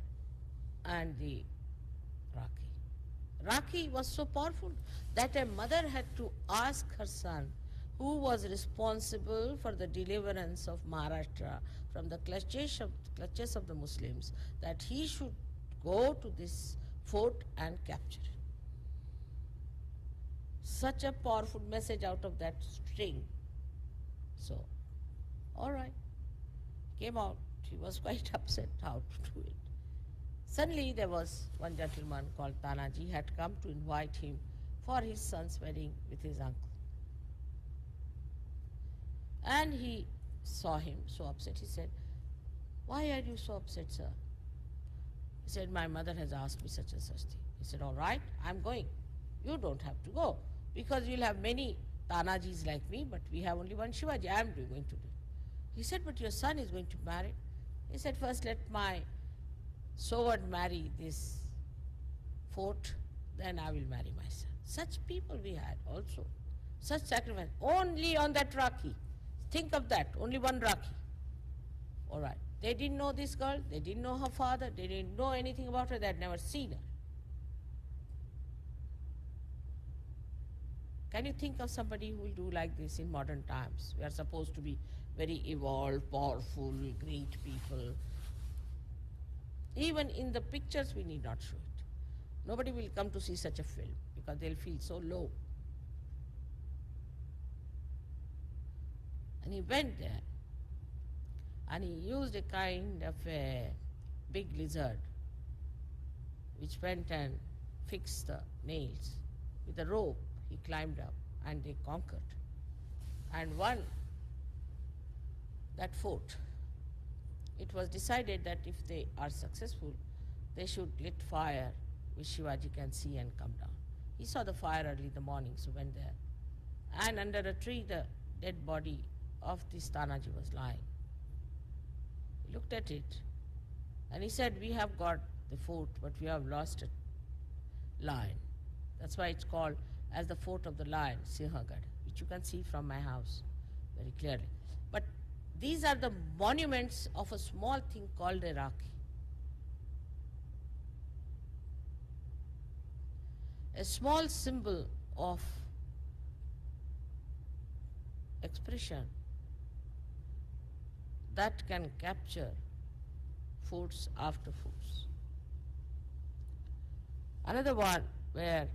and the Rakhi. Rakhi was so powerful that a mother had to ask her son, who was responsible for the deliverance of Maharashtra from the clutches of the Muslims, that he should go to this fort and capture it. such a powerful message out of that string. So, all right, came out. He was quite upset how to do it. Suddenly there was one gentleman called Tanaji had come to invite him for his son's wedding with his uncle. And he saw him so upset. He said, "Why are you so upset, sir?" He said, "My mother has asked me such and such thing." He said, "All right, I'm going. You don't have to go because you'll have many Tanajis like me, but we have only one Shivaji. I'm going to do it." He said, "But your son is going to marry." He said, "First let my sword marry this fort, then I will marry my son." Such people we had also. Such sacrifice. Only on that Rakhi. Think of that, only one Rakhi. All right. They didn't know this girl, they didn't know her father, they didn't know anything about her, they had never seen her. Can you think of somebody who will do like this in modern times? We are supposed to be very evolved, powerful, great people. Even in the pictures we need not show it. Nobody will come to see such a film because they'll feel so low. And he went there and he used a kind of a big lizard which went and fixed the nails. With a rope he climbed up and they conquered and won that fort. It was decided that if they are successful, they should lit fire which Shivaji can see and come down. He saw the fire early in the morning, so went there. And under a tree, the dead body of this Tanaji was lying. He looked at it and he said, "We have got the fort, but we have lost a lion." That's why it's called as the Fort of the Lion, Sinhagad, which you can see from my house very clearly. But these are the monuments of a small thing called a Rakhi. A small symbol of expression that can capture forts after forts. Another one where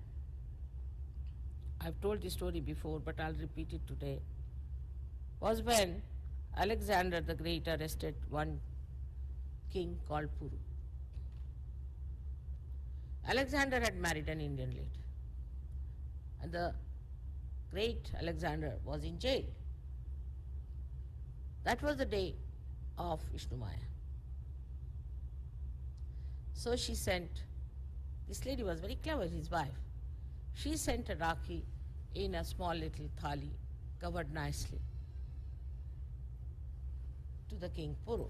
I've told this story before, but I'll repeat it today, was when Alexander the Great arrested one king called Puru. Alexander had married an Indian lady, and the great Alexander was in jail. That was the day of Vishnu Maya. So she sent, this lady was very clever, his wife. She sent a Rakhi in a small little thali, covered nicely, to the king Puru.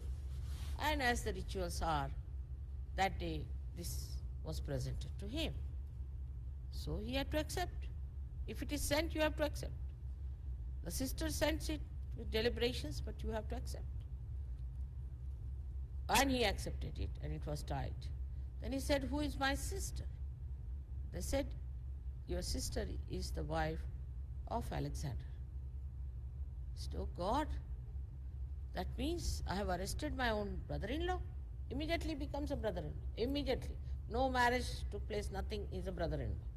And as the rituals are, that day this was presented to him. So he had to accept. If it is sent, you have to accept. The sister sends it with deliberations, but you have to accept. And he accepted it, and it was tied. Then he said, "Who is my sister?" They said, "Your sister is the wife of Alexander." He said, "Oh God, that means I have arrested my own brother-in-law." Immediately becomes a brother-in-law. Immediately. No marriage took place, nothing, is a brother-in-law.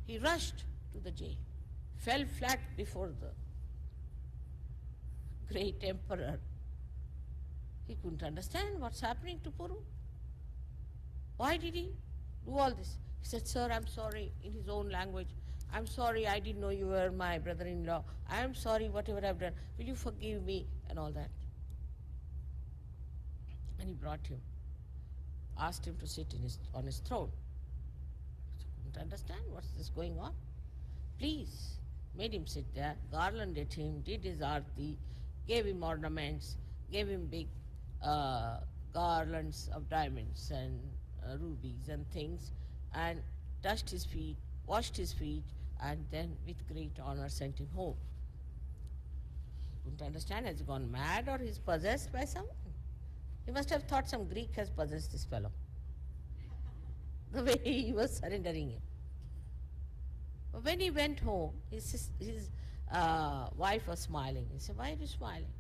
He rushed to the jail, fell flat before the great emperor. He couldn't understand what's happening to Puru. Why did he do all this? He said, "Sir, I'm sorry," in his own language. "I'm sorry, I didn't know you were my brother-in-law. I'm sorry, whatever I've done. Will you forgive me?" and all that. And he brought him, asked him to sit on his throne. He couldn't understand what's this going on. Please, made him sit there, garlanded him, did his arti, gave him ornaments, gave him big garlands of diamonds and rubies and things, and touched his feet, washed his feet, and then with great honor sent him home. He couldn't understand, has he gone mad or he's possessed by someone? He must have thought some Greek has possessed this fellow, the way he was surrendering him. But when he went home, his wife was smiling. He said, "Why are you smiling?"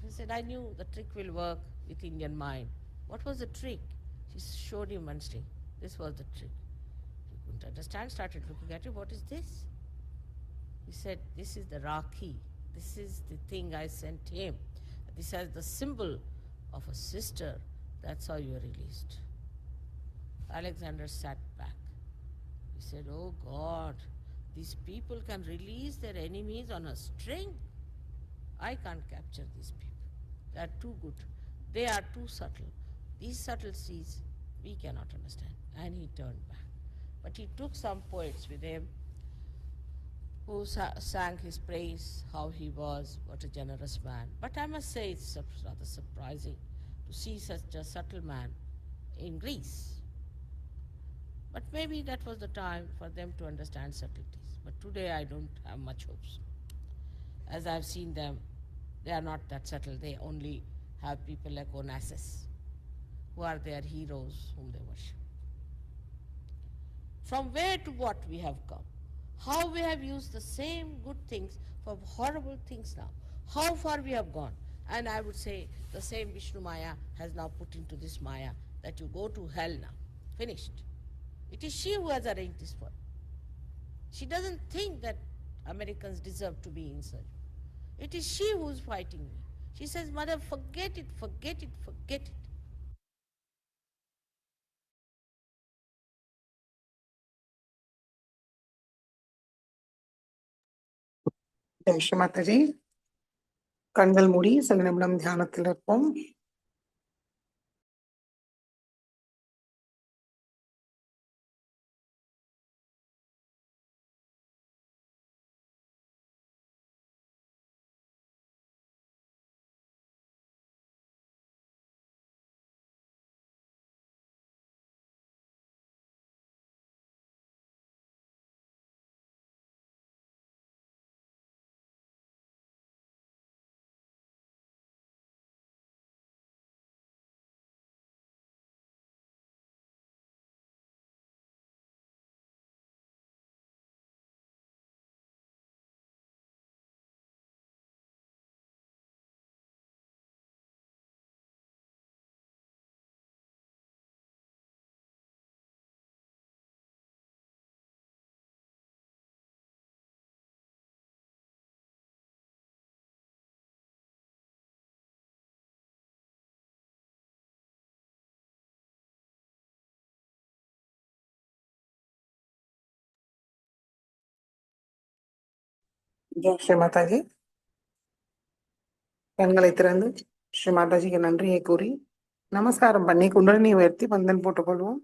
He said, "I knew the trick will work with Indian mind." What was the trick? She showed him one thing. This was the trick. He couldn't understand, started looking at it. What is this? He said, this is the Rakhi. This is the thing I sent him. This is the symbol of a sister. That's how you are released. Alexander sat back. He said, oh God, these people can release their enemies on a string. I can't capture these people. They are too good. They are too subtle. These subtleties we cannot understand. And he turned back. But he took some poets with him who sang his praise, how he was, what a generous man. But I must say it's rather surprising to see such a subtle man in Greece. But maybe that was the time for them to understand subtleties. But today I don't have much hopes. As I've seen them, they are not that subtle. They only have people like Onassis, who are their heroes whom they worship. From where to what we have come. How we have used the same good things for horrible things now. How far we have gone. And I would say the same Vishnu Maya has now put into this Maya that you go to hell now. Finished. It is she who has arranged this for you. She doesn't think that Americans deserve to be inside. It is she who is fighting me. She says, Mother, forget it, forget it, forget it. Jai Sri Mataji. கண்கள் மூடி சில நிமிடம் தியானத்தில் இருப்போம். ஜெய் ஸ்ரீ மாதாஜி. கண்களை திறந்து ஸ்ரீ மாதாஜிக்கு நன்றியை கூறி நமஸ்காரம் பண்ணி குண்டலினி உயர்த்தி பந்தன் போட்டுக்கொள்வோம்.